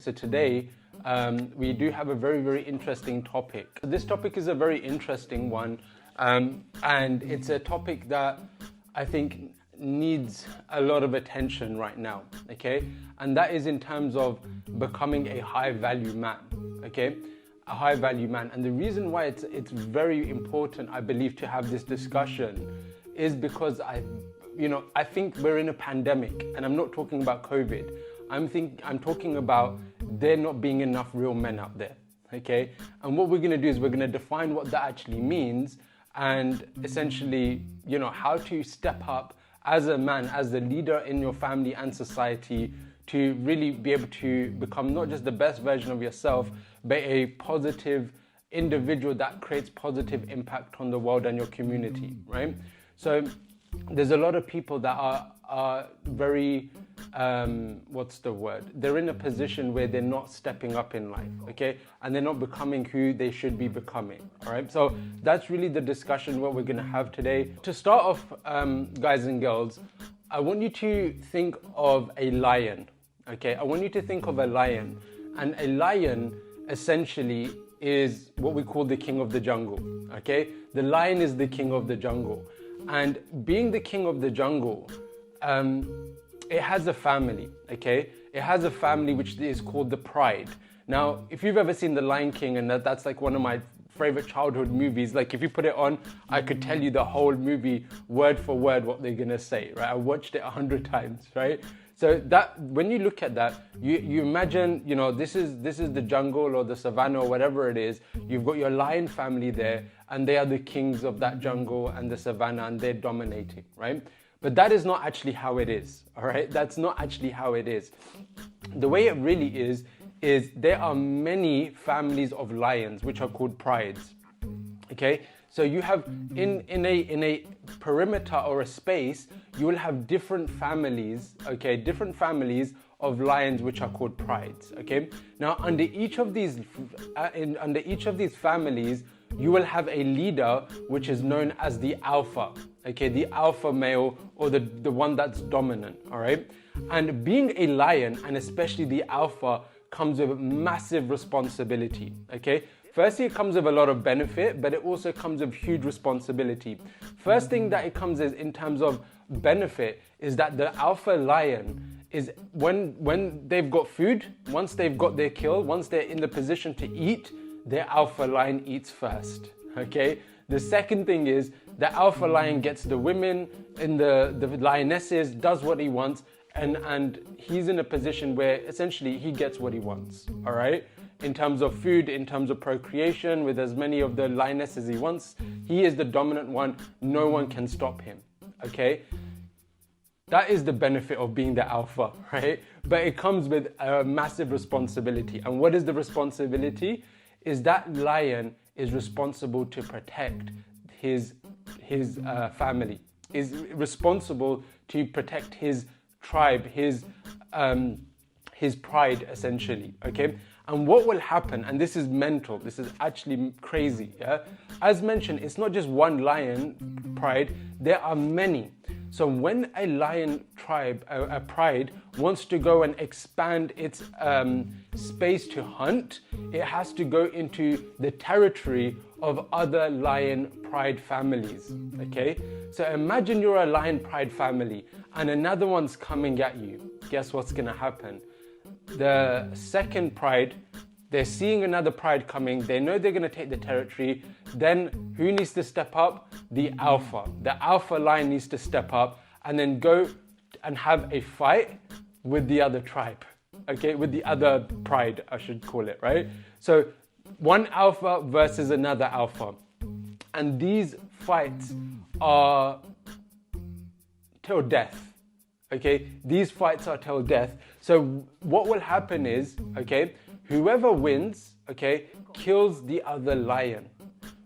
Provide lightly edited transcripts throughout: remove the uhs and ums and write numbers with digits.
So today we do have a very, very interesting topic. This topic is a very interesting one, and it's a topic that I think needs a lot of attention right now, okay? And that is in terms of becoming a high value man, okay? A high value man. And the reason why it's very important, I believe, to have this discussion is because I think we're in a pandemic, and I'm not talking about COVID. I'm talking about there not being enough real men out there, okay? And what we're gonna do is we're gonna define what that actually means and essentially, how to step up as a man, as the leader in your family and society to really be able to become not just the best version of yourself, but a positive individual that creates positive impact on the world and your community, right? So there's a lot of people that are very, they're in a position where they're not stepping up in life, okay? And they're not becoming who they should be becoming, all right? So that's really the discussion what we're gonna have today. To start off, guys and girls, I want you to think of a lion, okay? I want you to think of a lion. And a lion essentially is what we call the king of the jungle, okay? The lion is the king of the jungle. And being the king of the jungle, it has a family, okay? It has a family which is called the Pride. Now, if you've ever seen The Lion King, and that's like one of my favorite childhood movies, like if you put it on, I could tell you the whole movie word for word what they're gonna say, right? I watched it 100 times, right? So that when you look at that, you imagine, this is the jungle or the savannah or whatever it is. You've got your lion family there, and they are the kings of that jungle and the savannah, and they're dominating, right? But that is not actually how it is, all right? That's not actually how it is. The way it really is there are many families of lions which are called prides, okay? So you have in a perimeter or a space, you will have different families, okay? Different families of lions which are called prides, okay? Now under each of these families, you will have a leader which is known as the alpha, okay? The alpha male, or the one that's dominant, all right? And being a lion, and especially the alpha, comes with massive responsibility, okay? Firstly, it comes with a lot of benefit, but it also comes with huge responsibility. First thing that it comes is in terms of benefit is that the alpha lion is when they've got food, once they've got their kill, once they're in the position to eat, the alpha lion eats first, okay? The second thing is the alpha lion gets the women and the lionesses, does what he wants, and he's in a position where essentially he gets what he wants, all right? In terms of food, in terms of procreation, with as many of the lionesses he wants, he is the dominant one. No one can stop him, okay? That is the benefit of being the alpha, right? But it comes with a massive responsibility. And what is the responsibility? Is that lion is responsible to protect his family, is responsible to protect his tribe, his pride, essentially, okay? And what will happen, and this is mental, this is actually crazy, yeah? As mentioned, it's not just one lion pride, there are many. So when a lion tribe, a pride, wants to go and expand its space to hunt, it has to go into the territory of other lion pride families, okay? So imagine you're a lion pride family and another one's coming at you. Guess what's gonna happen? The second pride, they're seeing another pride coming, they know they're gonna take the territory, then who needs to step up? The alpha. The alpha lion needs to step up and then go and have a fight with the other tribe, okay? With the other pride, I should call it, right? So one alpha versus another alpha. And these fights are till death, okay? These fights are till death. So what will happen is, okay, whoever wins, okay, kills the other lion.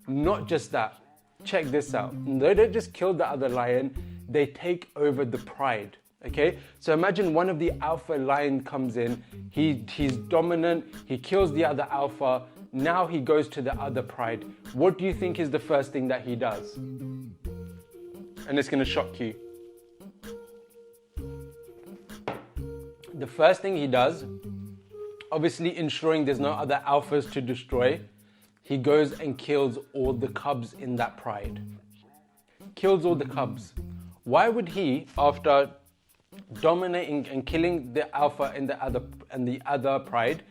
Not just that. Check this out. They don't just kill the other lion, they take over the pride, okay? So imagine one of the alpha lion comes in, he's dominant, he kills the other alpha, now he goes to the other pride. What do you think is the first thing that he does? And it's gonna shock you. The first thing he does, obviously ensuring there's no other alphas to destroy, he goes and kills all the cubs in that pride. Kills all the cubs. Why would he, after dominating and killing the alpha in the other pride,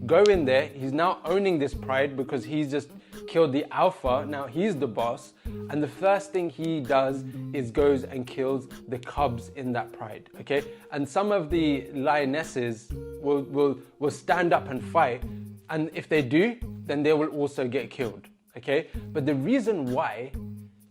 go in there? He's now owning this pride because he's just killed the alpha. Now he's the boss, and the first thing he does is goes and kills the cubs in that pride. Okay, and some of the lionesses will stand up and fight, and if they do, then they will also get killed. Okay, but the reason why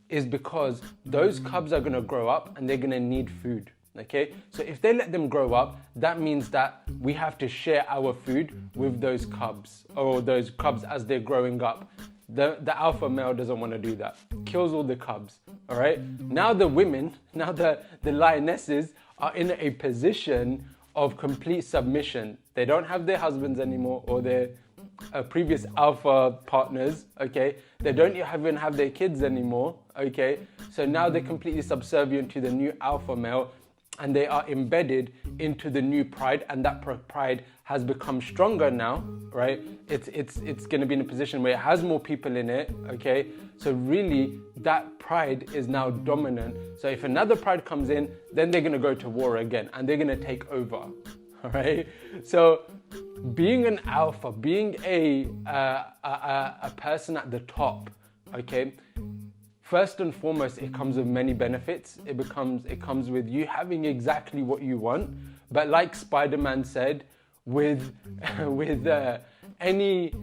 is because those cubs are going to grow up and they're going to need food. Okay, so if they let them grow up, that means that we have to share our food with those cubs, or those cubs as they're growing up. The alpha male doesn't want to do that. Kills all the cubs. All right, now the women, now the lionesses are in a position of complete submission. They don't have their husbands anymore, or their previous alpha partners. Okay, they don't even have their kids anymore. Okay, so now they're completely subservient to the new alpha male, and they are embedded into the new pride, and that pride has become stronger now, right? It's going to be in a position where it has more people in it. Okay, so really that pride is now dominant. So if another pride comes in, then they're going to go to war again, and they're going to take over. All right, so being an alpha, being a person at the top, okay, first and foremost, it comes with many benefits. It comes with you having exactly what you want. But like Spider-Man said, with any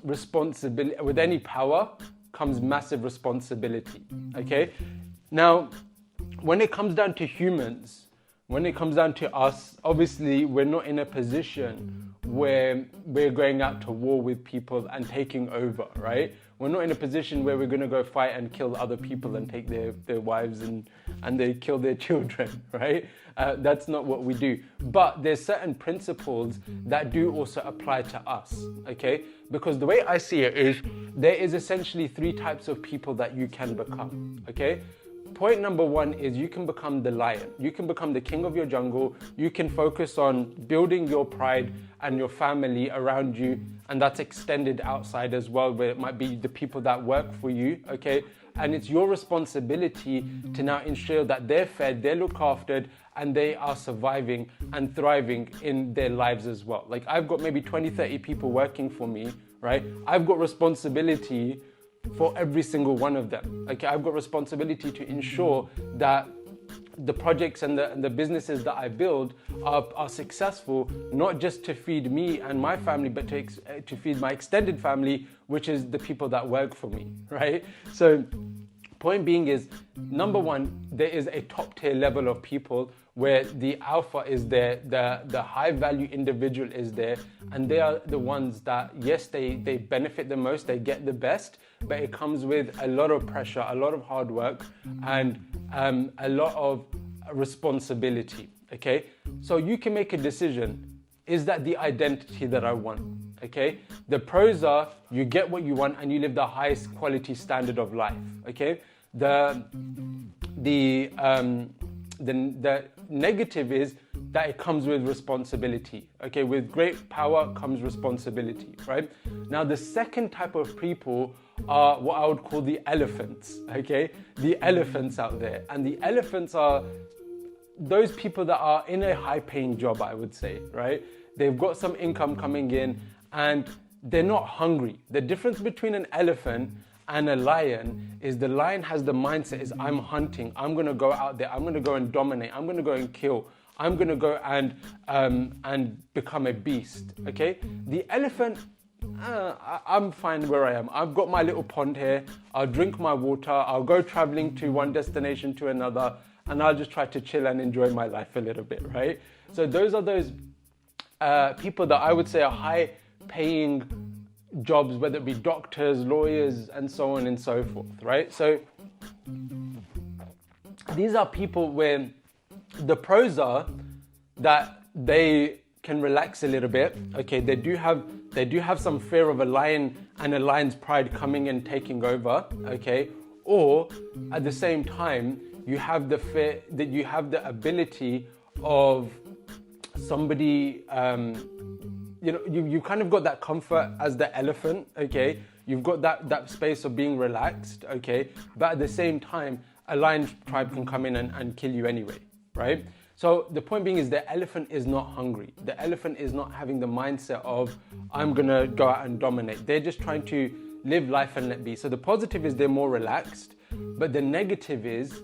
responsibility, with any power comes massive responsibility. Okay, now when it comes down to humans, when it comes down to us, obviously we're not in a position where we're going out to war with people and taking over, right? We're not in a position where we're going to go fight and kill other people and take their wives and they kill their children, right? That's not what we do. But there's certain principles that do also apply to us, okay? Because the way I see it is, there is essentially 3 types of people that you can become, okay? Point number 1 is you can become the lion. You can become the king of your jungle. You can focus on building your pride and your family around you, and that's extended outside as well, where it might be the people that work for you, okay? And it's your responsibility to now ensure that they're fed, they're looked after, and they are surviving and thriving in their lives as well. Like, I've got maybe 20, 30 people working for me, right? I've got responsibility for every single one of them. Okay, I've got responsibility to ensure that the projects and the businesses that I build are successful, not just to feed me and my family, but to feed my extended family, which is the people that work for me, right? So point being is, number 1, there is a top tier level of people where the alpha is there, the high value individual is there, and they are the ones that, yes, they benefit the most, they get the best, but it comes with a lot of pressure, a lot of hard work, and a lot of responsibility, okay? So you can make a decision. Is that the identity that I want, okay? The pros are, you get what you want and you live the highest quality standard of life, okay? The negative is that it comes with responsibility, okay? With great power comes responsibility, right? Now, the second type of people are what I would call the elephants, okay? The elephants out there. And the elephants are those people that are in a high-paying job, I would say, right? They've got some income coming in and they're not hungry. The difference between an elephant and a lion is the lion has the mindset is, I'm hunting, I'm going to go out there, I'm going to go and dominate, I'm going to go and kill, I'm going to go and become a beast, okay? The elephant, I'm fine where I am. I've got my little pond here, I'll drink my water, I'll go traveling to one destination to another, and I'll just try to chill and enjoy my life a little bit, right? So those are those people that I would say are high-paying jobs, whether it be doctors, lawyers, and so on and so forth, right? So these are people where the pros are that they can relax a little bit. Okay, they do have some fear of a lion and a lion's pride coming and taking over. Okay, or at the same time, you have the fear that you have the ability of somebody you kind of got that comfort as the elephant, okay? You've got that space of being relaxed, okay? But at the same time, a lion tribe can come in and kill you anyway, right? So the point being is the elephant is not hungry. The elephant is not having the mindset of, I'm gonna go out and dominate. They're just trying to live life and let be. So the positive is they're more relaxed, but the negative is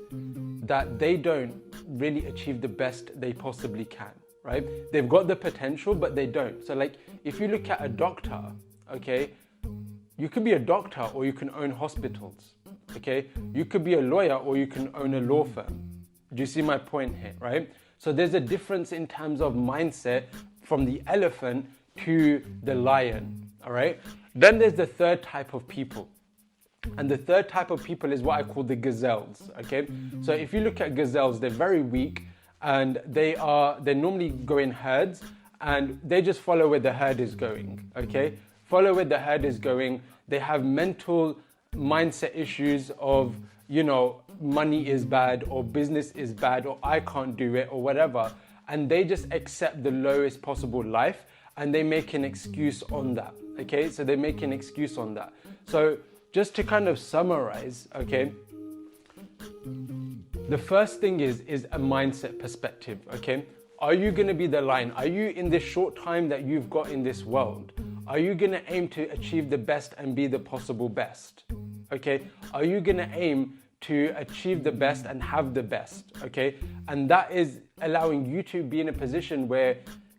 that they don't really achieve the best they possibly can, right? They've got the potential, but they don't. So like, if you look at a doctor, okay, you could be a doctor or you can own hospitals, okay? You could be a lawyer or you can own a law firm. Do you see my point here, right? So there's a difference in terms of mindset from the elephant to the lion, all right? Then there's the third type of people. And the third type of people is what I call the gazelles, okay? So if you look at gazelles, they're very weak and they normally go in herds and they just follow where the herd is going, okay? Follow where the herd is going. They have mental mindset issues of, money is bad or business is bad or I can't do it or whatever. And they just accept the lowest possible life and they make an excuse on that, okay? So they make an excuse on that. So just to kind of summarize, okay? The first thing is a mindset perspective, okay? Are you gonna be the lion? Are you, in this short time that you've got in this world, are you gonna aim to achieve the best and be the possible best, okay? Are you gonna aim to achieve the best and have the best, okay? And that is allowing you to be in a position where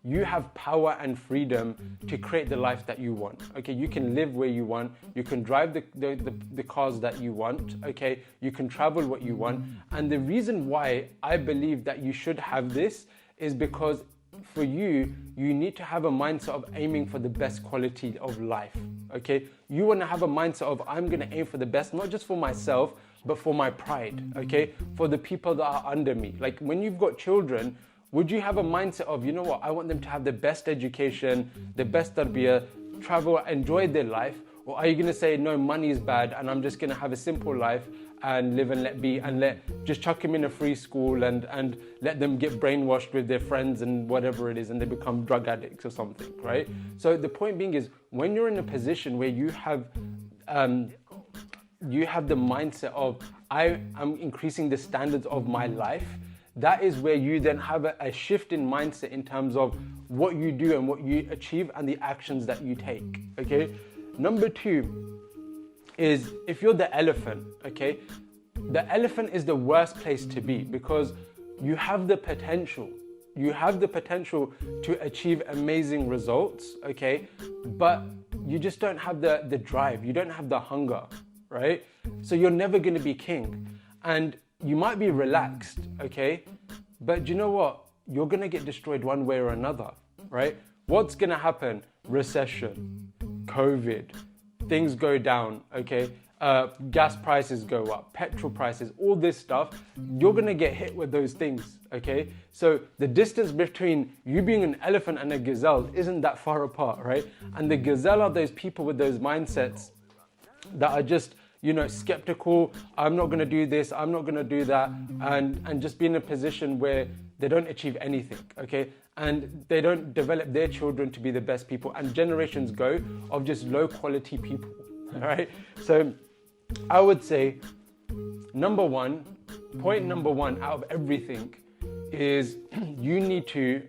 you have power and freedom to create the life that you want, okay? You can live where you want, you can drive the cars that you want, okay? You can travel what you want. And the reason why I believe that you should have this is because for you need to have a mindset of aiming for the best quality of life, okay? You wanna have a mindset of, I'm gonna aim for the best, not just for myself, but for my pride, okay? For the people that are under me. Like when you've got children, would you have a mindset of, I want them to have the best education, the best tarbiyah, travel, enjoy their life? Or are you gonna say, no, money is bad and I'm just gonna have a simple life and live and let be and just chuck them in a free school and let them get brainwashed with their friends and whatever it is and they become drug addicts or something, right? So the point being is, when you're in a position where you have the mindset of, I am increasing the standards of my life, that is where you then have a shift in mindset in terms of what you do and what you achieve and the actions that you take, okay? Number two is, if you're the elephant, okay? The elephant is the worst place to be because you have the potential. You have the potential to achieve amazing results, okay? But you just don't have the drive. You don't have the hunger, right? So you're never gonna be king. And you might be relaxed, okay? But you know what? You're gonna get destroyed one way or another, right? What's gonna happen? Recession, COVID, things go down, okay? Gas prices go up, petrol prices, all this stuff. You're gonna get hit with those things, okay? So the distance between you being an elephant and a gazelle isn't that far apart, right? And the gazelle are those people with those mindsets that are just, skeptical. I'm not gonna do this, I'm not gonna do that, and just be in a position where they don't achieve anything, okay? And they don't develop their children to be the best people, and generations go of just low quality people, all right? So I would say point number one out of everything is you need to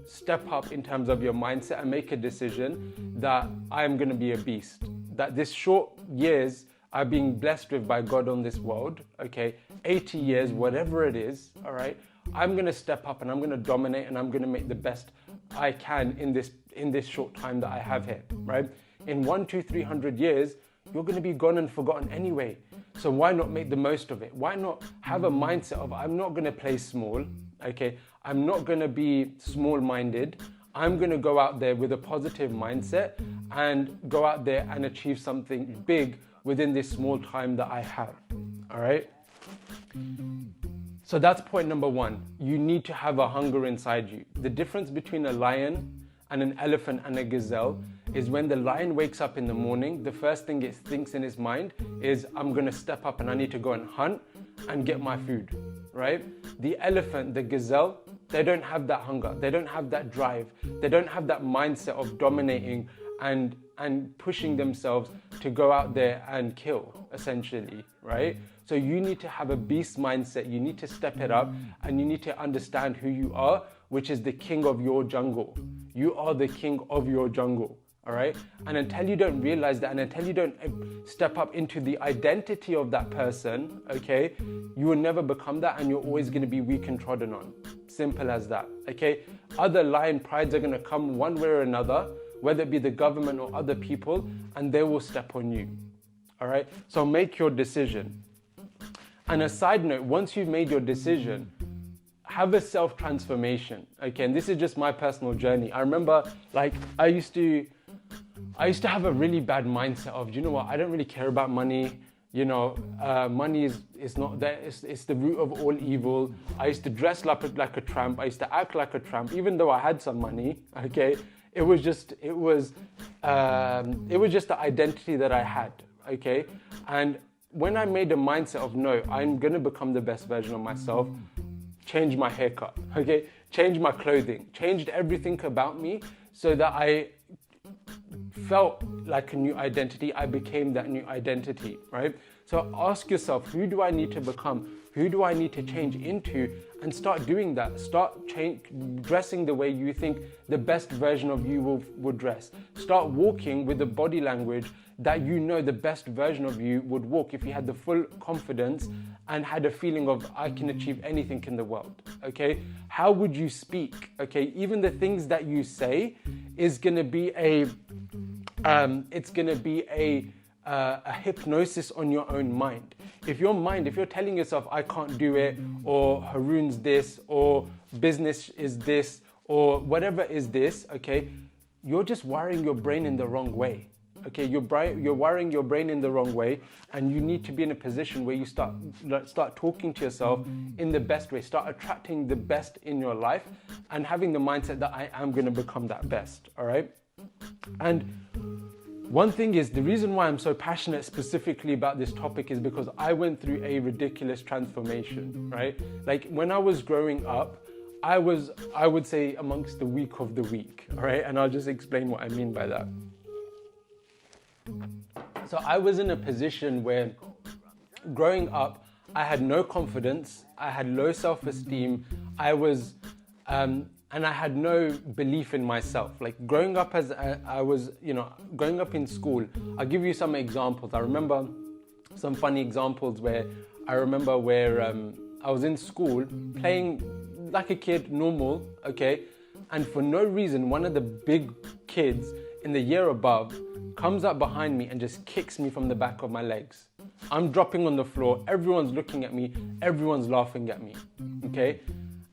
step up in terms of your mindset and make a decision that I am gonna be a beast, that this short years are being blessed with by God on this world, okay? 80 years, whatever it is, all right? I'm gonna step up and I'm gonna dominate and I'm gonna make the best I can in this short time that I have here, right? In 100, 200, 300 years, you're gonna be gone and forgotten anyway. So why not make the most of it? Why not have a mindset of, I'm not gonna play small, okay? I'm not gonna be small-minded. I'm gonna go out there with a positive mindset and go out there and achieve something big within this small time that I have, all right? So that's point number one. You need to have a hunger inside you. The difference between a lion and an elephant and a gazelle is when the lion wakes up in the morning, the first thing it thinks in his mind is, I'm gonna step up and I need to go and hunt and get my food, right? The elephant, the gazelle, They don't have that hunger. They don't have that drive. They don't have that mindset of dominating and pushing themselves to go out there and kill, essentially, right? So you need to have a beast mindset. You need to step it up, and you need to understand who you are, which is the king of your jungle. You are the king of your jungle, all right? And until you don't realize that, and until you don't step up into the identity of that person, okay, you will never become that, and you're always going to be weak and trodden on. Simple as that, okay? Other lion prides are going to come one way or another, whether it be the government or other people, and they will step on you, all right? So make your decision. And a side note, once you've made your decision, have a self-transformation, okay? And this is just my personal journey. I remember, like, I used to have a really bad mindset of, you know what, I don't really care about money. You know, money is not there. It's the root of all evil. I used to dress like a tramp. I used to act like a tramp, even though I had some money, okay? It was just the identity that I had, okay? And when I made a mindset of, no, I'm going to become the best version of myself, change my haircut, okay? Change my clothing, changed everything about me so that I felt like a new identity. I became that new identity, right? So ask yourself, who do I need to become? Who do I need to change into? And start doing that. Start dressing the way you think the best version of you would dress. Start walking with the body language that you know the best version of you would walk if you had the full confidence and had a feeling of, I can achieve anything in the world, okay? How would you speak, okay? Even the things that you say is gonna be a hypnosis on your own mind. If you're telling yourself, I can't do it, or Haroon's this, or business is this, or whatever is this, okay, you're just wiring your brain in the wrong way. Okay, you're wiring your brain in the wrong way, and you need to be in a position where you start talking to yourself in the best way. Start attracting the best in your life and having the mindset that I am going to become that best, all right? And one thing is, the reason why I'm so passionate specifically about this topic is because I went through a ridiculous transformation, right? Like when I was growing up, I would say amongst the weak of the weak, all right? And I'll just explain what I mean by that. So I was in a position where growing up, I had no confidence, I had low self-esteem, and I had no belief in myself. Like growing up growing up in school, I'll give you some examples. I remember some funny examples where I was in school playing like a kid, normal, okay? And for no reason, one of the big kids in the year above comes up behind me and just kicks me from the back of my legs. I'm dropping on the floor, everyone's looking at me, everyone's laughing at me, okay?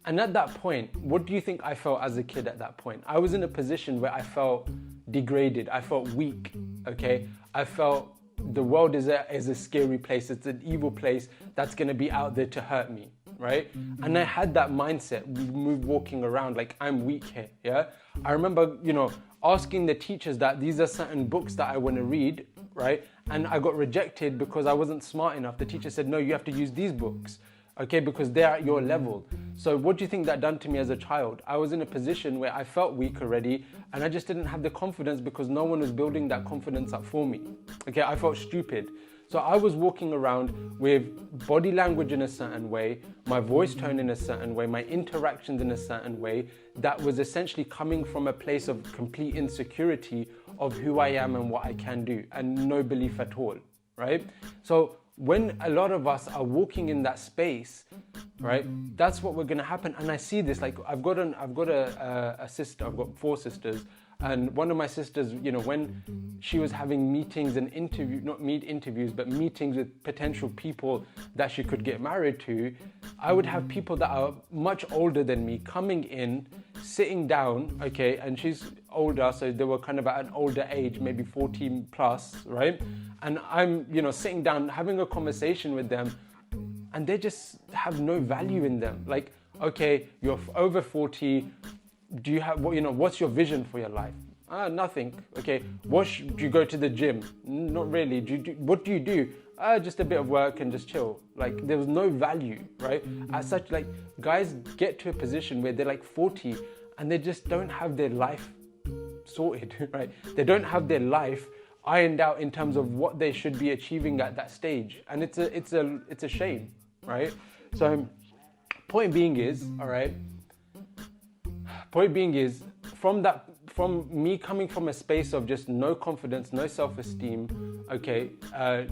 And at that point, what do you think I felt as a kid at that point? I was in a position where I felt degraded, I felt weak, okay? I felt the world is a scary place, it's an evil place that's gonna be out there to hurt me, right? And I had that mindset, walking around like I'm weak here, yeah? I remember, asking the teachers that these are certain books that I want to read, right? And I got rejected because I wasn't smart enough. The teacher said, no, you have to use these books, okay? Because they're at your level. So what do you think that done to me as a child? I was in a position where I felt weak already, and I just didn't have the confidence because no one was building that confidence up for me, okay? I felt stupid. So I was walking around with body language in a certain way, my voice tone in a certain way, my interactions in a certain way that was essentially coming from a place of complete insecurity of who I am and what I can do, and no belief at all, right? So when a lot of us are walking in that space, right, that's what we're gonna happen. And I see this, like I've got a sister, I've got 4 sisters, and one of my sisters, when she was having meetings and meetings with potential people that she could get married to, I would have people that are much older than me coming in, sitting down, okay, and she's older, so they were kind of at an older age, maybe 14 plus, right? And I'm, sitting down, having a conversation with them, and they just have no value in them. Like, okay, you're over 40, do you have, what's your vision for your life? Nothing. Okay, do you go to the gym? Not really. What do you do? just a bit of work and just chill. Like there was no value, right? As such, like guys get to a position where they're like 40 and they just don't have their life sorted, right? They don't have their life ironed out in terms of what they should be achieving at that stage, and it's a shame, right? So, point being is, all right. Point being is, from me coming from a space of just no confidence, no self-esteem, okay,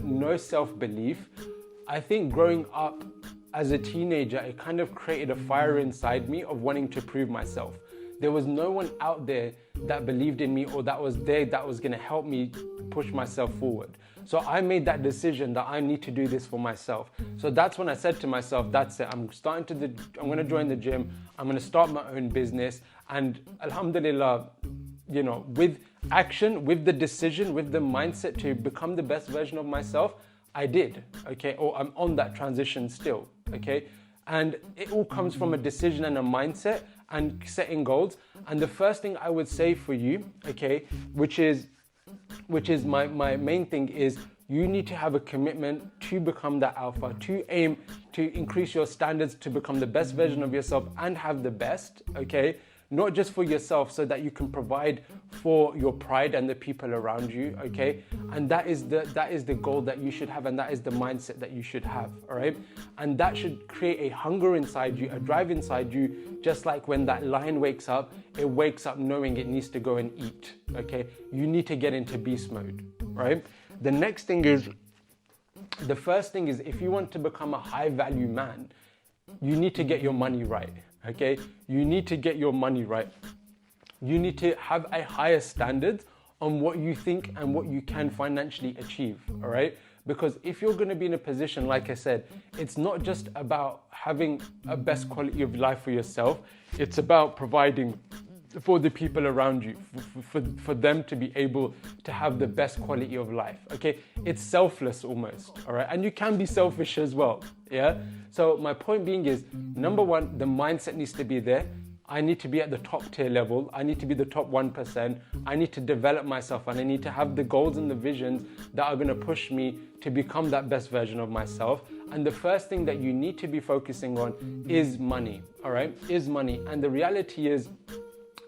no self-belief, I think growing up as a teenager, it kind of created a fire inside me of wanting to prove myself. There was no one out there that believed in me or that was there that was going to help me push myself forward. So I made that decision that I need to do this for myself. So that's when I said to myself, that's it. I'm going to join the gym. I'm going to start my own business. And alhamdulillah, you know, with action, with the decision, with the mindset to become the best version of myself, I did, okay? Or I'm on that transition still, okay? And it all comes from a decision and a mindset and setting goals. And the first thing I would say for you, okay, which is my main thing, is you need to have a commitment to become that alpha, to aim to increase your standards, to become the best version of yourself and have the best, okay? Not just for yourself, so that you can provide for your pride and the people around you, okay? And that is the goal that you should have, and that is the mindset that you should have, all right? And that should create a hunger inside you, a drive inside you, just like when that lion wakes up, it wakes up knowing it needs to go and eat, okay? You need to get into beast mode, right? The first thing is, if you want to become a high value man, you need to get your money right. Okay, you need to get your money right. You need to have a higher standard on what you think and what you can financially achieve, all right? Because if you're going to be in a position, like I said, it's not just about having a best quality of life for yourself, it's about providing for the people around you, for them to be able to have the best quality of life, okay? It's selfless almost, all right? And you can be selfish as well, yeah? So my point being is, number one, the mindset needs to be there. I need to be at the top tier level. I need to be the top 1%. I need to develop myself, and I need to have the goals and the visions that are going to push me to become that best version of myself. And the first thing that you need to be focusing on is money, all right? Is money. And the reality is,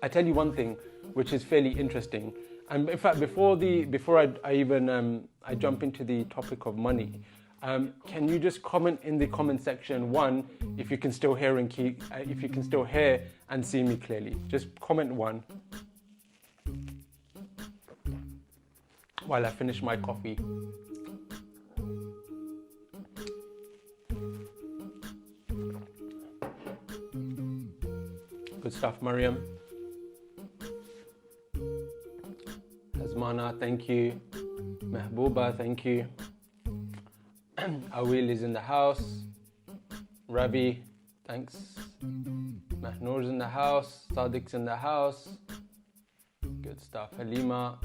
I tell you one thing, which is fairly interesting. And in fact, before I jump into the topic of money, can you just comment in the comment section, one, if you can still hear and see me clearly? Just comment one while I finish my coffee. Good stuff, Mariam. Azmana, thank you. Mehbooba, thank you. Awil is in the house. Rabi, thanks. Mahnoor's in the house. Sadiq's in the house. Good stuff. Halima,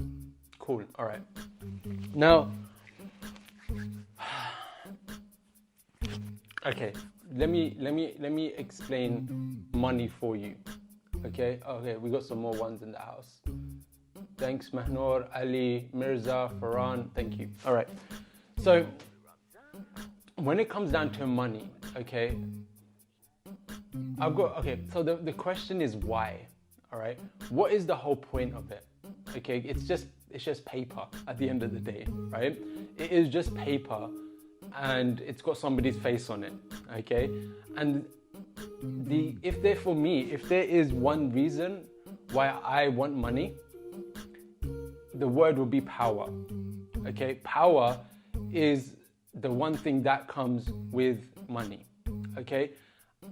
cool. All right. Now, okay. Let me explain money for you. Okay. We got some more ones in the house. Thanks, Mahnoor, Ali, Mirza, Farhan. Thank you. All right. So, when it comes down to money, okay, so the question is why, all right? What is the whole point of it? Okay, it's just paper at the end of the day, right? It is just paper, and it's got somebody's face on it, okay? And if there is one reason why I want money, the word will be power, okay? Power is the one thing that comes with money, okay?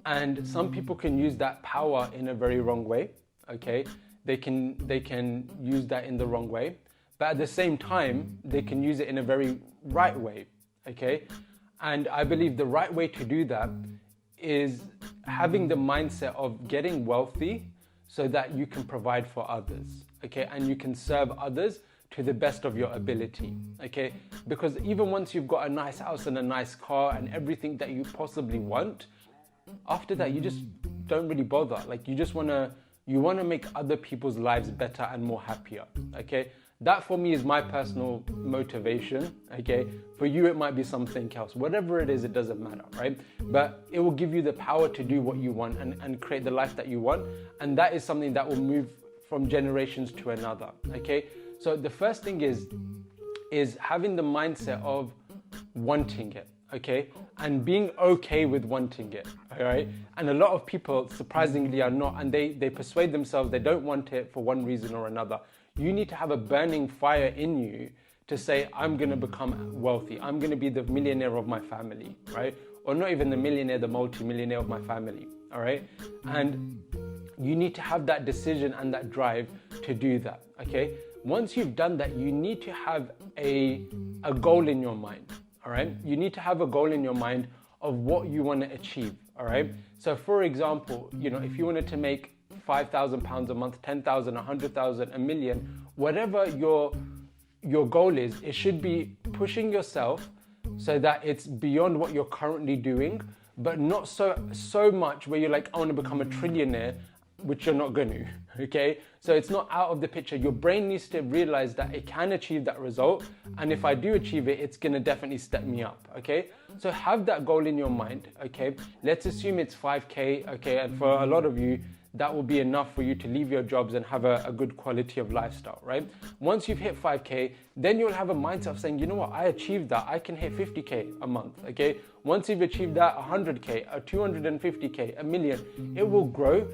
And some people can use that power in a very wrong way, okay? They can use that in the wrong way, but at the same time, they can use it in a very right way, okay? And I believe the right way to do that is having the mindset of getting wealthy so that you can provide for others, okay? And you can serve others to the best of your ability, okay? Because even once you've got a nice house and a nice car and everything that you possibly want, after that you just don't really bother. Like, you just want to you want to make other people's lives better and more happier, okay? That for me is my personal motivation, okay? For you, it might be something else. Whatever it is, it doesn't matter, right? But it will give you the power to do what you want and create the life that you want. And that is something that will move from generations to another, okay? So the first thing is having the mindset of wanting it, okay? And being okay with wanting it, all right? And a lot of people, surprisingly, are not, and they persuade themselves they don't want it for one reason or another. You need to have a burning fire in you to say, I'm going to become wealthy. I'm going to be the millionaire of my family, right? Or not even the millionaire, the multi-millionaire of my family, all right? And you need to have that decision and that drive to do that, okay? Once you've done that, you need to have a goal in your mind, all right? You need to have a goal in your mind of what you want to achieve, all right? So for example, if you wanted to make £5,000 a month, 10,000, 100,000, a million, whatever your goal is, it should be pushing yourself so that it's beyond what you're currently doing, but not so much where you're like, I want to become a trillionaire, which you're not going to, okay? So it's not out of the picture. Your brain needs to realize that it can achieve that result. And if I do achieve it, it's going to definitely step me up, okay? So have that goal in your mind, okay? Let's assume it's 5K, okay? And for a lot of you, that will be enough for you to leave your jobs and have a good quality of lifestyle, right? Once you've hit 5K, then you'll have a mindset of saying, you know what, I achieved that. I can hit 50K a month, okay? Once you've achieved that, 100K, 250K, a million, it will grow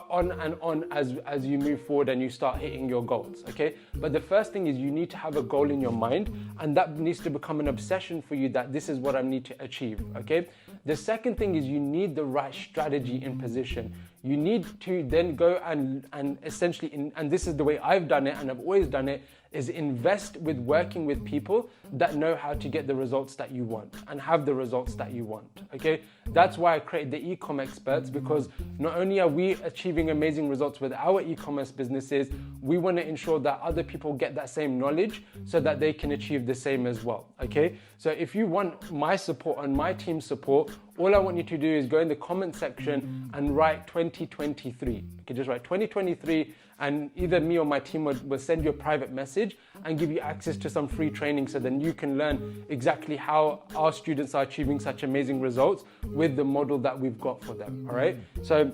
on and on as you move forward and you start hitting your goals, okay? But the first thing is you need to have a goal in your mind, and that needs to become an obsession for you that this is what I need to achieve, okay? The second thing is you need the right strategy in position. You need to then go and essentially, and this is the way I've done it and I've always done it, is invest with working with people that know how to get the results that you want and have the results that you want, okay? That's why I created the e-com experts, because not only are we achieving amazing results with our e-commerce businesses, we want to ensure that other people get that same knowledge so that they can achieve the same as well, okay? So if you want my support and my team's support, all I want you to do is go in the comment section and write 2023. Okay, just write 2023, and either me or my team will send you a private message and give you access to some free training so then you can learn exactly how our students are achieving such amazing results with the model that we've got for them, all right? So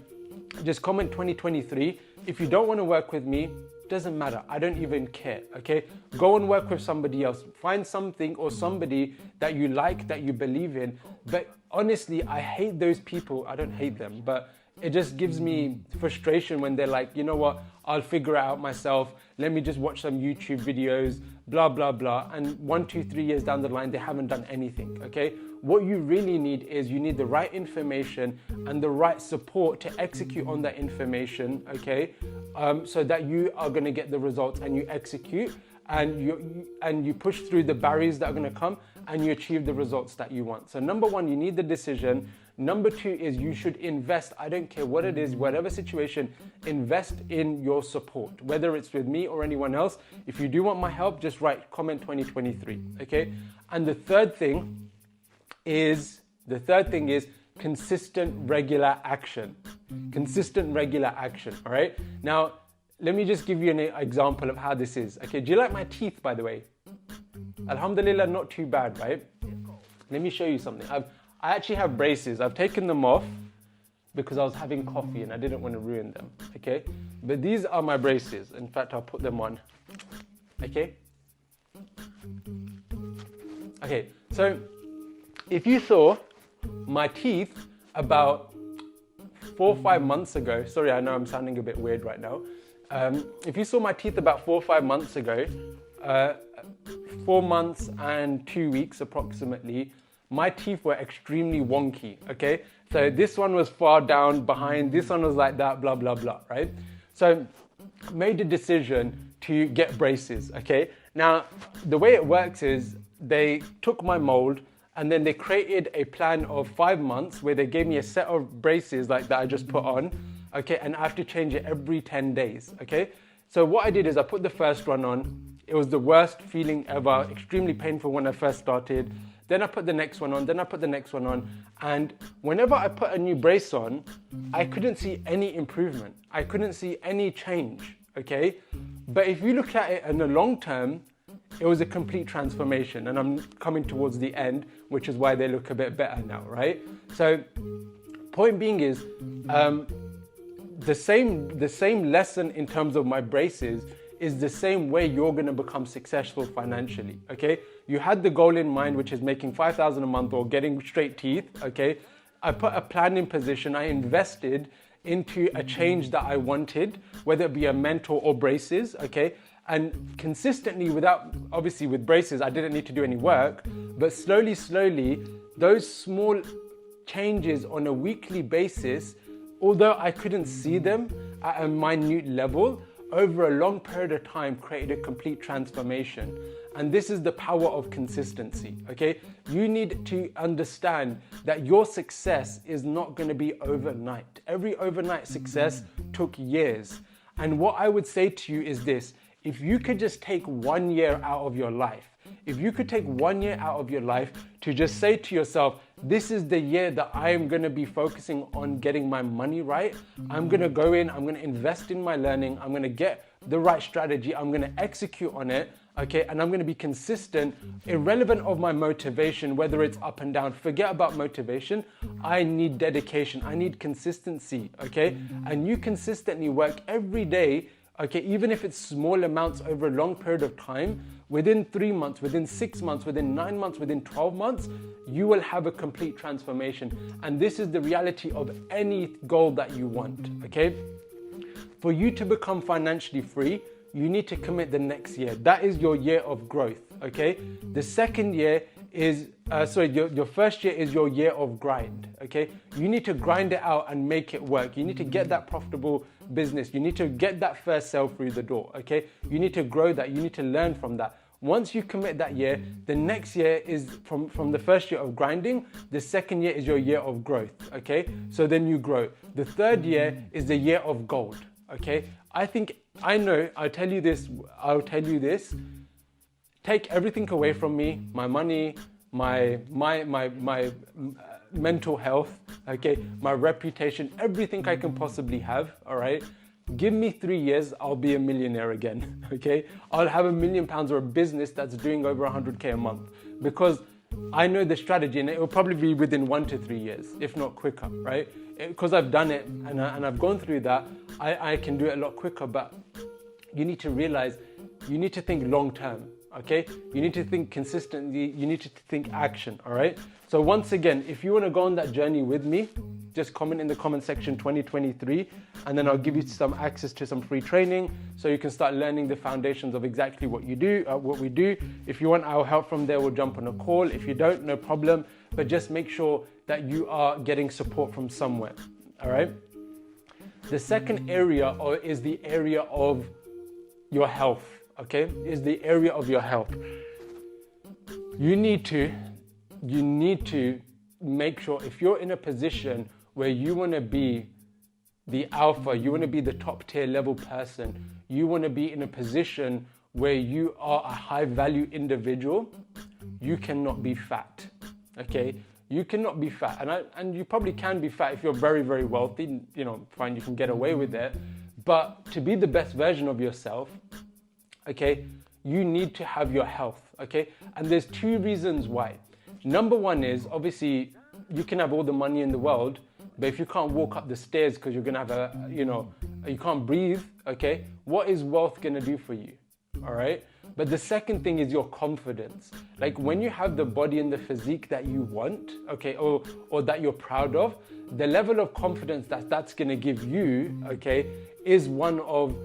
just comment 2023. If you don't want to work with me, doesn't matter. I don't even care, okay? Go and work with somebody else. Find something or somebody that you like, that you believe in. But honestly, I hate those people. I don't hate them, but it just gives me frustration when they're like, you know what, I'll figure it out myself. Let me just watch some YouTube videos, blah, blah, blah. And 1, 2, 3 years down the line, they haven't done anything, okay? What you really need is you need the right information and the right support to execute on that information, okay? So that you are gonna get the results and you execute and you push through the barriers that are gonna come and you achieve the results that you want. So number one, you need the decision. Number two is you should invest. I don't care what it is, whatever situation, invest in your support, whether it's with me or anyone else. If you do want my help, just write comment 2023, okay? And the third thing is consistent, regular action. Consistent, regular action, all right? Now, let me just give you an example of how this is. Okay, do you like my teeth, by the way? Alhamdulillah, not too bad, right? Let me show you something. I actually have braces. I've taken them off because I was having coffee and I didn't want to ruin them, okay? But these are my braces. In fact, I'll put them on, okay? Okay, so if you saw my teeth about 4 or 5 months ago, sorry, I know I'm sounding a bit weird right now. If you saw my teeth about 4 or 5 months ago, 4 months and 2 weeks approximately, my teeth were extremely wonky, okay? So this one was far down behind, this one was like that, blah, blah, blah, right? So made a decision to get braces, okay? Now, the way it works is they took my mold and then they created a plan of 5 months where they gave me a set of braces like that I just put on, okay? And I have to change it every 10 days, okay? So what I did is I put the first one on It was the worst feeling ever, extremely painful when I first started. Then I put the next one on, then I put the next one on. And whenever I put a new brace on, I couldn't see any improvement. I couldn't see any change, okay? But if you look at it in the long term, it was a complete transformation. And I'm coming towards the end, which is why they look a bit better now, right? So point being is, the same lesson in terms of my braces is the same way you're going to become successful financially, okay? You had the goal in mind, which is making 5,000 a month or getting straight teeth, okay? I put a plan in position. I invested into a change that I wanted, whether it be a mentor or braces, okay? And consistently, obviously with braces, I didn't need to do any work, but slowly, those small changes on a weekly basis, although I couldn't see them at a minute level, over a long period of time created a complete transformation. And this is the power of consistency, okay? You need to understand that your success is not going to be overnight. Every overnight success took years. And what I would say to you is this: if you could just take 1 year out of your life, if you could take 1 year out of your life to just say to yourself, this is the year that I am going to be focusing on getting my money right. I'm going to go in, I'm going to invest in my learning, I'm going to get the right strategy, I'm going to execute on it, okay? And I'm going to be consistent, irrelevant of my motivation, whether it's up and down. Forget about motivation. I need dedication, I need consistency, okay? And you consistently work every day, okay, even if it's small amounts over a long period of time, within 3 months, within 6 months, within 9 months, within 12 months, you will have a complete transformation. And this is the reality of any goal that you want, okay? For you to become financially free, you need to commit the next year. That is your year of growth, okay? The second year is, your first year is your year of grind, okay? You need to grind it out and make it work. You need to get that profitable business. You need to get that first sale through the door, okay? You need to grow that. You need to learn from that. Once you commit that year, the next year is from the first year of grinding, the second year is your year of growth, okay? So then you grow. The third year is the year of gold, okay? I'll tell you this, take everything away from me, my money, my mental health, okay, my reputation, everything I can possibly have, all right? Give me 3 years, I'll be a millionaire again, okay? I'll have £1 million or a business that's doing over 100K a month, because I know the strategy, and it will probably be within 1 to 3 years, if not quicker, right? Because I've done it and I've gone through that, I can do it a lot quicker. But you need to realize, you need to think long term, okay? You need to think consistently, you need to think action, all right? So once again, if you want to go on that journey with me, just comment in the comment section 2023, and then I'll give you some access to some free training so you can start learning the foundations of exactly what we do. If you want our help from there, we'll jump on a call. If you don't, no problem, but just make sure that you are getting support from somewhere, all right? The second area is the area of your health, okay? Is the area of your health. You need to make sure, if you're in a position where you want to be the alpha, you want to be the top tier level person, you want to be in a position where you are a high value individual, you cannot be fat, okay? You cannot be fat, and you probably can be fat if you're very, very wealthy, fine, you can get away with it. But to be the best version of yourself, okay, you need to have your health, okay? And there's 2 reasons why. Number one is, obviously, you can have all the money in the world, but if you can't walk up the stairs because you're going to have you can't breathe, okay, what is wealth going to do for you, all right? But the second thing is your confidence. Like when you have the body and the physique that you want, okay, or that you're proud of, the level of confidence that's going to give you, okay, is one of,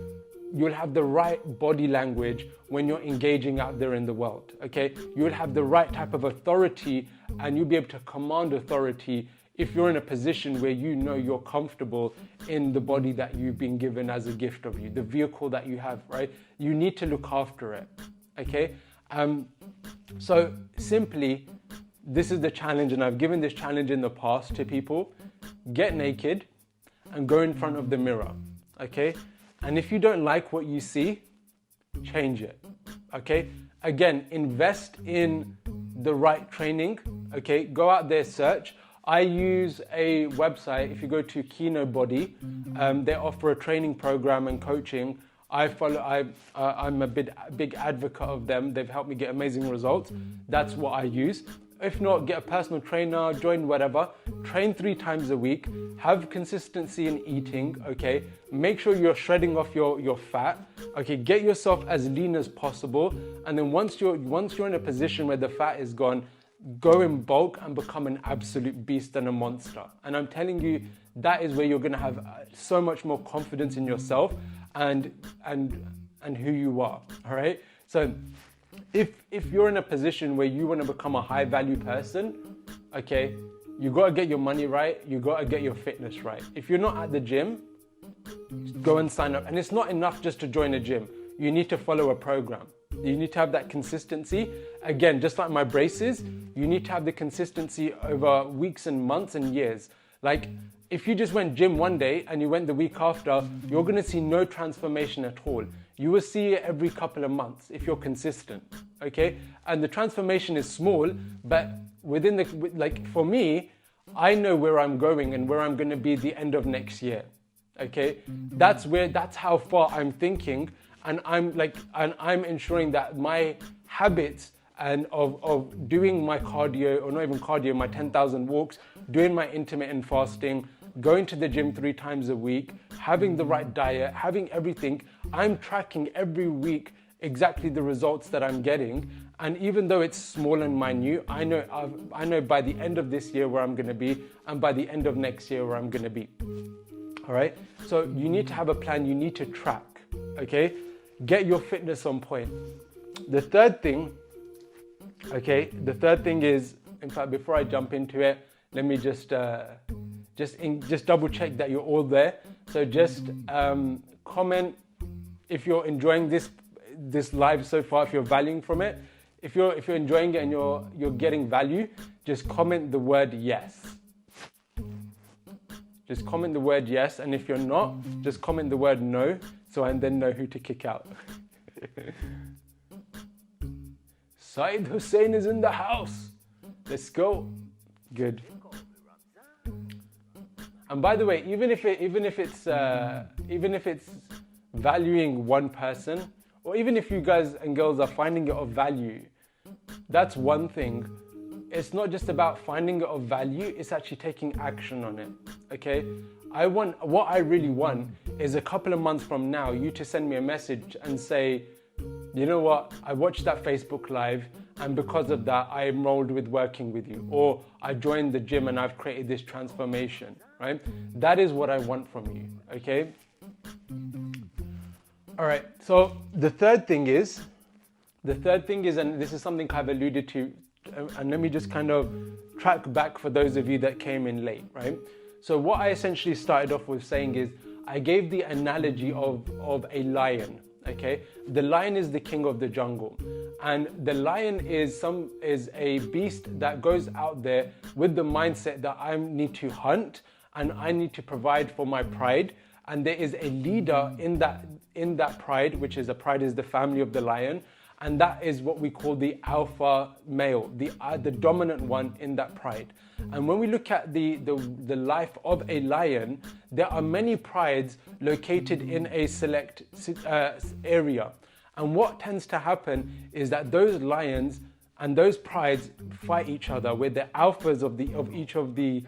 you'll have the right body language when you're engaging out there in the world, okay? You'll have the right type of authority, and you'll be able to command authority if you're in a position where you know you're comfortable in the body that you've been given as a gift of you, the vehicle that you have, right? You need to look after it, okay? So simply, this is the challenge, and I've given this challenge in the past to people. Get naked and go in front of the mirror, okay? And if you don't like what you see, change it, okay? Again, invest in the right training, okay? Go out there, search. I use a website. If you go to Kino Body, they offer a training program and coaching. I'm a big advocate of them. They've helped me get amazing results. That's what I use. If not, get a personal trainer, join whatever. Train 3 times a week. Have consistency in eating, okay? Make sure you're shredding off your fat, okay? Get yourself as lean as possible. And then once you're in a position where the fat is gone, go in bulk and become an absolute beast and a monster. And I'm telling you, that is where you're gonna have so much more confidence in yourself and who you are, all right? So if you're in a position where you want to become a high value person, okay, you got to get your money right, you got to get your fitness right. If you're not at the gym, go and sign up. And it's not enough just to join a gym. You need to follow a program. You need to have that consistency. Again, just like my braces, you need to have the consistency over weeks and months and years. Like, if you just went gym one day and you went the week after, you're going to see no transformation at all. You will see it every couple of months if you're consistent, okay? And the transformation is small, but for me, I know where I'm going and where I'm going to be at the end of next year, okay? That's how far I'm thinking, and I'm ensuring that my habits and of doing my cardio, or not even cardio, my 10,000 walks, doing my intermittent fasting, going to the gym 3 times a week, having the right diet, having everything. I'm tracking every week exactly the results that I'm getting. And even though it's small and minute, I know by the end of this year where I'm going to be, and by the end of next year where I'm going to be. All right? So you need to have a plan. You need to track, okay? Get your fitness on point. The third thing is, in fact, before I jump into it, let me just double check that you're all there. So just comment if you're enjoying this live so far, if you're valuing from it. If you're enjoying it and you're getting value, just comment the word yes. Just comment the word yes, and if you're not, just comment the word no, so I then know who to kick out. Saeed Hussein is in the house. Let's go. Good. And by the way, even if it's valuing one person, or even if you guys and girls are finding it of value, that's one thing. It's not just about finding it of value, it's actually taking action on it, okay? What I really want is a couple of months from now, you to send me a message and say, you know what, I watched that Facebook Live, and because of that, I enrolled with working with you. Or I joined the gym and I've created this transformation, right? That is what I want from you, okay? All right, so the third thing is, and this is something I've alluded to, and let me just kind of track back for those of you that came in late, right? So what I essentially started off with saying is, I gave the analogy of a lion, okay? The lion is the king of the jungle. And the lion is a beast that goes out there with the mindset that I need to hunt and I need to provide for my pride. And there is a leader in that pride, which is the family of the lion. And that is what we call the alpha male, the dominant one in that pride. And when we look at the life of a lion, there are many prides located in a select area. And what tends to happen is that those lions and those prides fight each other, where the alphas of each of the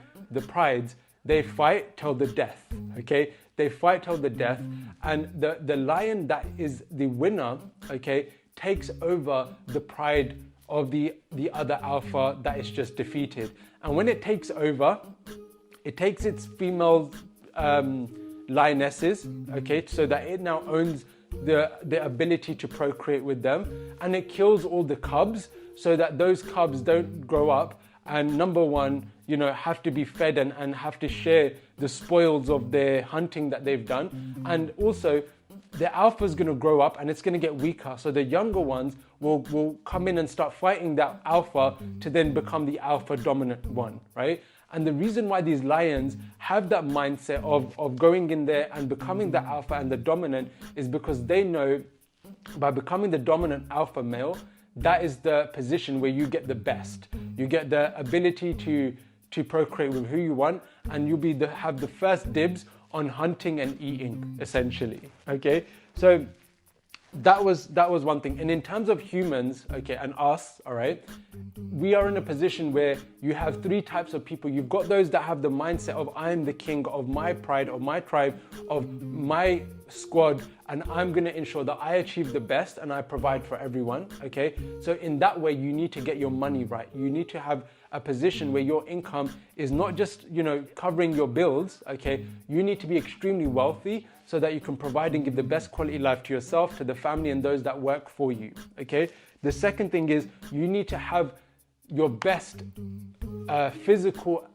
prides, they fight till the death, okay? They fight till the death, and the lion that is the winner, okay, takes over the pride of the other alpha that is just defeated. And when it takes over, it takes its female lionesses, okay, so that it now owns the ability to procreate with them, and it kills all the cubs so that those cubs don't grow up and, number one, have to be fed and have to share the spoils of their hunting that they've done. And also, the alpha is going to grow up and it's going to get weaker. So the younger ones will come in and start fighting that alpha to then become the alpha dominant one, right? And the reason why these lions have that mindset of going in there and becoming the alpha and the dominant is because they know by becoming the dominant alpha male, that is the position where you get the best. You get the ability to procreate with who you want, and you'll have the first dibs on hunting and eating, essentially. Okay, so that was one thing. And in terms of humans, okay, and us, all right, we are in a position where you have three types of people. You've got those that have the mindset of I am the king of my pride, of my tribe, of my squad, and I'm going to ensure that I achieve the best and I provide for everyone. Okay, so in that way, you need to get your money right. You need to have a position where your income is not just, covering your bills. Okay, you need to be extremely wealthy so that you can provide and give the best quality life to yourself, to the family, and those that work for you. Okay, the second thing is you need to have your best physical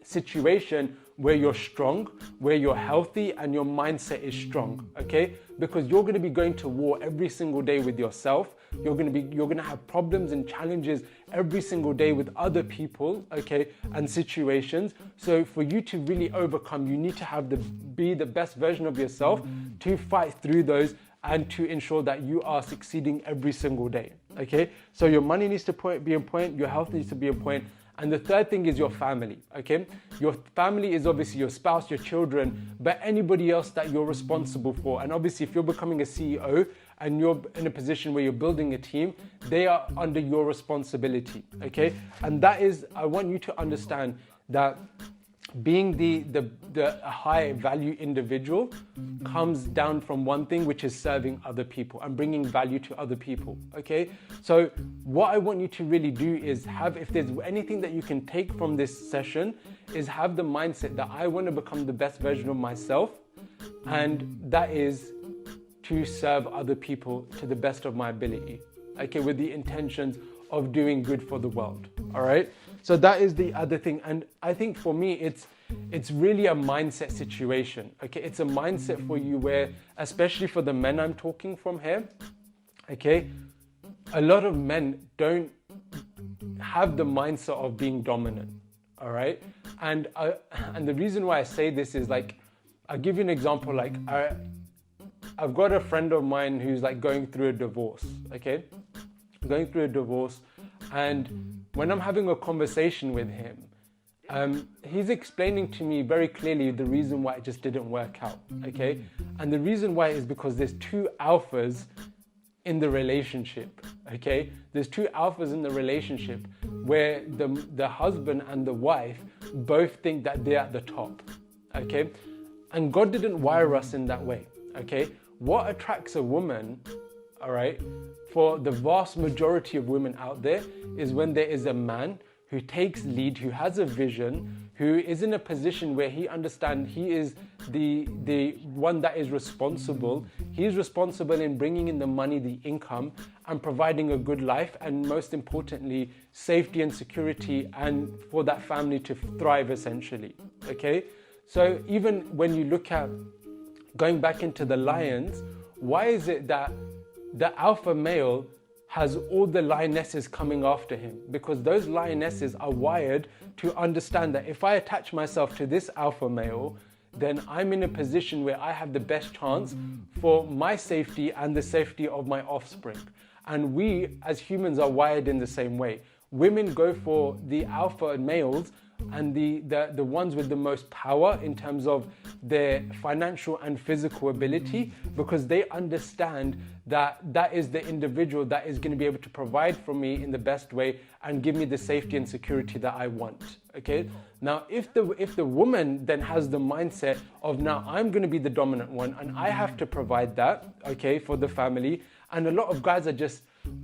situation where you're strong, where you're healthy, and your mindset is strong. Okay, because you're going to be going to war every single day with yourself. You're going to have problems and challenges every single day with other people, okay, and situations. So for you to really overcome, you need to be the best version of yourself to fight through those and to ensure that you are succeeding every single day. Okay, so your money needs to be on point, your health needs to be on point. And the third thing is your family, okay? Your family is obviously your spouse, your children, but anybody else that you're responsible for. And obviously, if you're becoming a CEO and you're in a position where you're building a team, they are under your responsibility, okay? And that is, I want you to understand that being the high value individual comes down from one thing, which is serving other people and bringing value to other people. Okay, so what I want you to really do is if there's anything that you can take from this session, is have the mindset that I want to become the best version of myself, and that is to serve other people to the best of my ability. Okay, with the intentions of doing good for the world. All right. So that is the other thing. And I think for me, it's really a mindset situation. Okay. It's a mindset for you where, especially for the men I'm talking from here, okay, a lot of men don't have the mindset of being dominant. All right. And the reason why I say this is I'll give you an example. I've got a friend of mine who's going through a divorce. Okay. Going through a divorce, and when I'm having a conversation with him, he's explaining to me very clearly the reason why it just didn't work out, okay? And the reason why is because there's two alphas in the relationship, okay? There's two alphas in the relationship where the husband and the wife both think that they're at the top, okay? And God didn't wire us in that way, okay? What attracts a woman, all right, for the vast majority of women out there is when there is a man who takes lead, who has a vision, who is in a position where he understands he is the one that is responsible. He's responsible in bringing in the money, the income, and providing a good life, and most importantly, safety and security, and for that family to thrive, essentially. Okay? So even when you look at going back into the lions, why is it that the alpha male has all the lionesses coming after him? Because those lionesses are wired to understand that if I attach myself to this alpha male, then I'm in a position where I have the best chance for my safety and the safety of my offspring. And we as humans are wired in the same way. Women go for the alpha males and the ones with the most power in terms of their financial and physical ability, because they understand that is the individual that is going to be able to provide for me in the best way and give me the safety and security that I want. Okay. Now, if the woman then has the mindset of, now I'm going to be the dominant one and I have to provide that, okay, for the family. And a lot of guys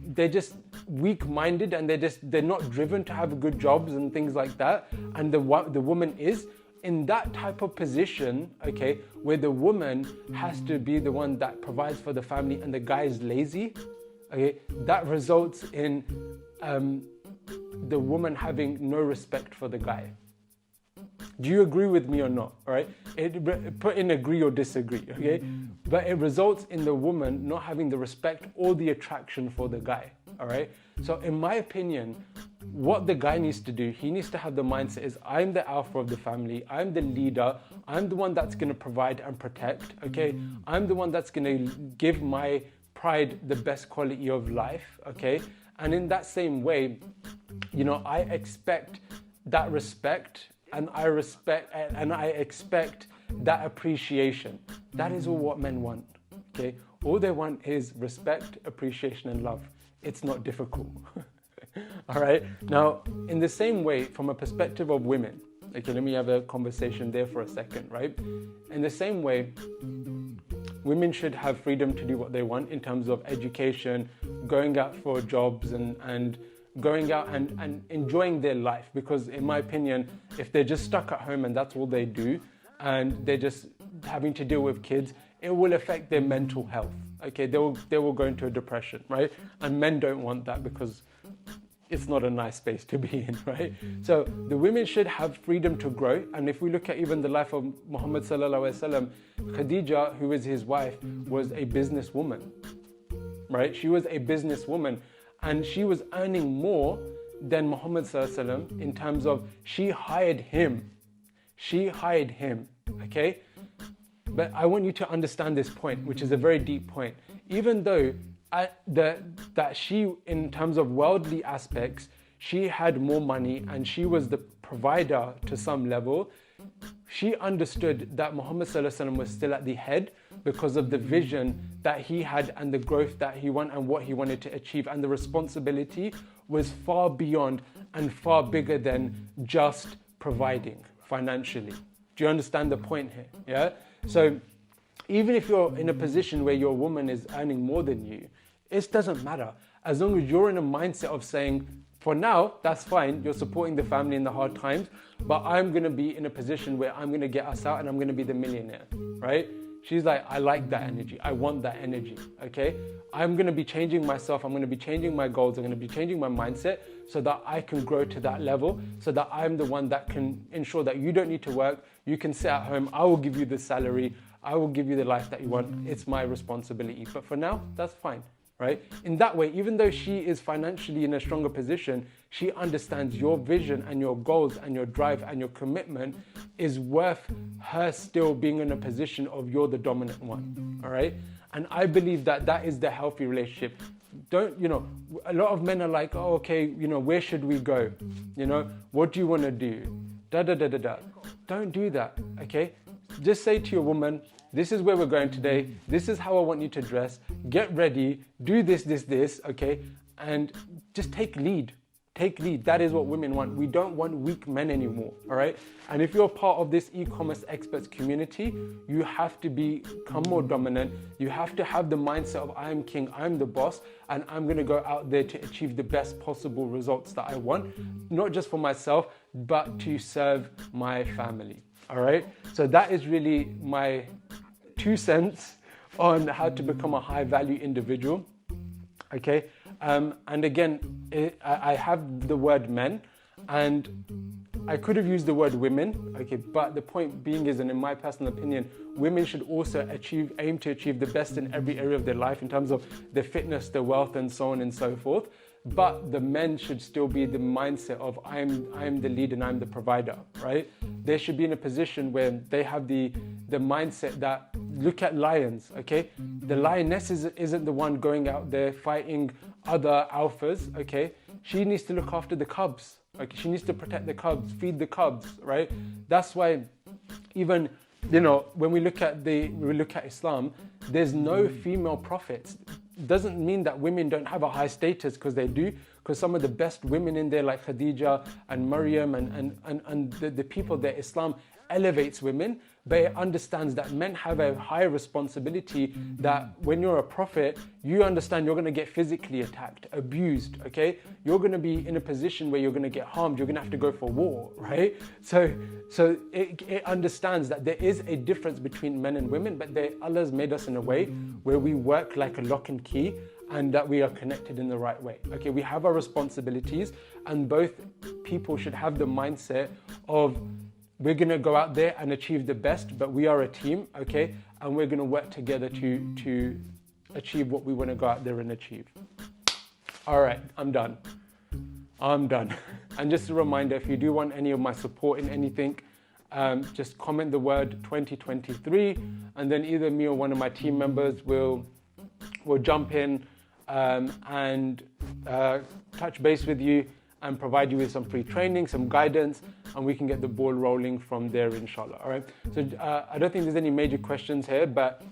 they're just weak-minded, and they're not driven to have good jobs and things like that. And the woman is in that type of position, okay, where the woman has to be the one that provides for the family and the guy is lazy, okay, that results in the woman having no respect for the guy. Do you agree with me or not? All right. Put in agree or disagree. Okay. But it results in the woman not having the respect or the attraction for the guy. All right. So in my opinion, what the guy needs to do, he needs to have the mindset is, I'm the alpha of the family. I'm the leader. I'm the one that's going to provide and protect. Okay. I'm the one that's going to give my pride the best quality of life, okay? And in that same way, you know, I expect that respect, and I expect that appreciation. That is all what men want, okay? All they want is respect, appreciation, and love. It's not difficult. All right? Now, in the same way, from a perspective of women, okay, let me have a conversation there for a second, right? In the same way, women should have freedom to do what they want in terms of education, going out for jobs, and going out and enjoying their life. Because in my opinion, if they're just stuck at home and that's all they do, and they're just having to deal with kids, it will affect their mental health. Okay, they will go into a depression, right? And men don't want that because it's not a nice space to be in, right? So the women should have freedom to grow. And if we look at even the life of Muhammad sallallahu alaihi wasallam, Khadija, who is his wife, was a businesswoman, right? She was a businesswoman, and she was earning more than Muhammad sallallahu alaihi wasallam in terms of she hired him. She hired him, okay? But I want you to understand this point, which is a very deep point. Even though that she, in terms of worldly aspects, she had more money and she was the provider to some level, she understood that Muhammad sallallahu alaihi wasallam was still at the head because of the vision that he had and the growth that he wanted and what he wanted to achieve. And the responsibility was far beyond and far bigger than just providing financially. Do you understand the point here? Yeah? So even if you're in a position where your woman is earning more than you, it doesn't matter. As long as you're in a mindset of saying, for now, that's fine, you're supporting the family in the hard times, but I'm going to be in a position where I'm going to get us out and I'm going to be the millionaire, right? She's like, I like that energy. I want that energy, okay? I'm going to be changing myself. I'm going to be changing my goals. I'm going to be changing my mindset so that I can grow to that level, so that I'm the one that can ensure that you don't need to work. You can sit at home. I will give you the salary. I will give you the life that you want. It's my responsibility. But for now, that's fine, right? In that way, even though she is financially in a stronger position, she understands your vision and your goals and your drive and your commitment is worth her still being in a position of you're the dominant one, all right? And I believe that that is the healthy relationship. Don't, you know, a lot of men are like, oh, okay, you know, where should we go? You know, what do you want to do? Don't do that, okay? Just say to your woman, this is where we're going today. This is how I want you to dress. Get ready. Do this, okay? And just take lead. Take lead. That is what women want. We don't want weak men anymore, all right? And if you're part of this e-commerce experts community, you have to become more dominant. You have to have the mindset of I'm king, I'm the boss, and I'm going to go out there to achieve the best possible results that I want, not just for myself, but to serve my family, all right? So that is really my 2 cents on how to become a high-value individual, okay? And again, I have the word men, and I could have used the word women, okay, but the point being is, and in my personal opinion, women should also aim to achieve the best in every area of their life in terms of their fitness, their wealth, and so on and so forth. But the men should still be the mindset of I'm the lead and I'm the provider, right? They should be in a position where they have the mindset that, look at lions, okay? The lioness isn't the one going out there fighting other alphas, okay? She needs to look after the cubs, okay? She needs to protect the cubs, feed the cubs, right? That's why even, you know, when we look at Islam, there's no female prophets. Doesn't mean that women don't have a high status, because they do, because some of the best women in there like Khadija and Maryam and the people there, Islam elevates women, but it understands that men have a higher responsibility, that when you're a prophet, you understand you're going to get physically attacked, abused, okay? You're going to be in a position where you're going to get harmed, you're going to have to go for war, right? So it understands that there is a difference between men and women, but Allah's made us in a way where we work like a lock and key, and that we are connected in the right way. Okay, we have our responsibilities, and both people should have the mindset of, we're going to go out there and achieve the best, but we are a team, okay? And we're going to work together to achieve what we want to go out there and achieve. All right, I'm done. And just a reminder, if you do want any of my support in anything, just comment the word 2023, and then either me or one of my team members will we'll jump in and touch base with you and provide you with some free training, some guidance, and we can get the ball rolling from there, inshallah. All right. So I don't think there's any major questions here, but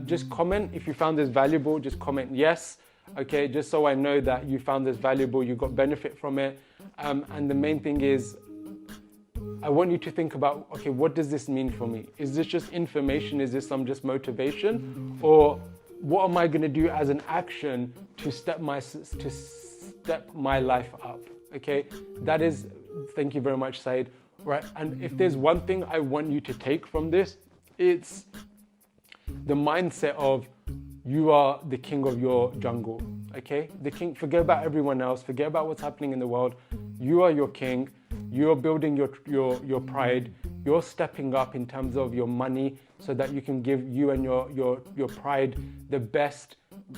just comment if you found this valuable. Just comment yes, okay, just so I know that you found this valuable, you got benefit from it. And the main thing is, I want you to think about, okay, what does this mean for me? Is this just information? Is this some just motivation? Or what am I going to do as an action to step my life up? Okay, that is, thank you very much, Said. Right, and if there's one thing I want you to take from this, it's the mindset of you are the king of your jungle. Okay, the king. Forget about everyone else. Forget about what's happening in the world. You are your king. You're building your pride. You're stepping up in terms of your money so that you can give you and your pride the best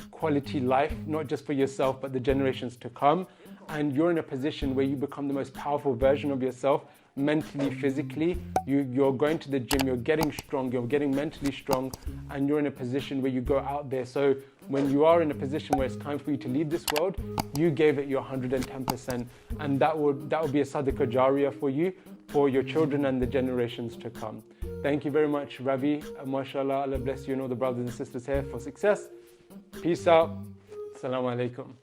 quality life, not just for yourself, but the generations to come. And you're in a position where you become the most powerful version of yourself, mentally, physically. You're going to the gym, you're getting strong, you're getting mentally strong, and you're in a position where you go out there. So when you are in a position where it's time for you to leave this world, you gave it your 110%, and that would be a sadaqah jariyah for you, for your children and the generations to come. Thank you very much, Ravi. MashaAllah, Allah bless you and all the brothers and sisters here for success. Peace out. Assalamu alaikum.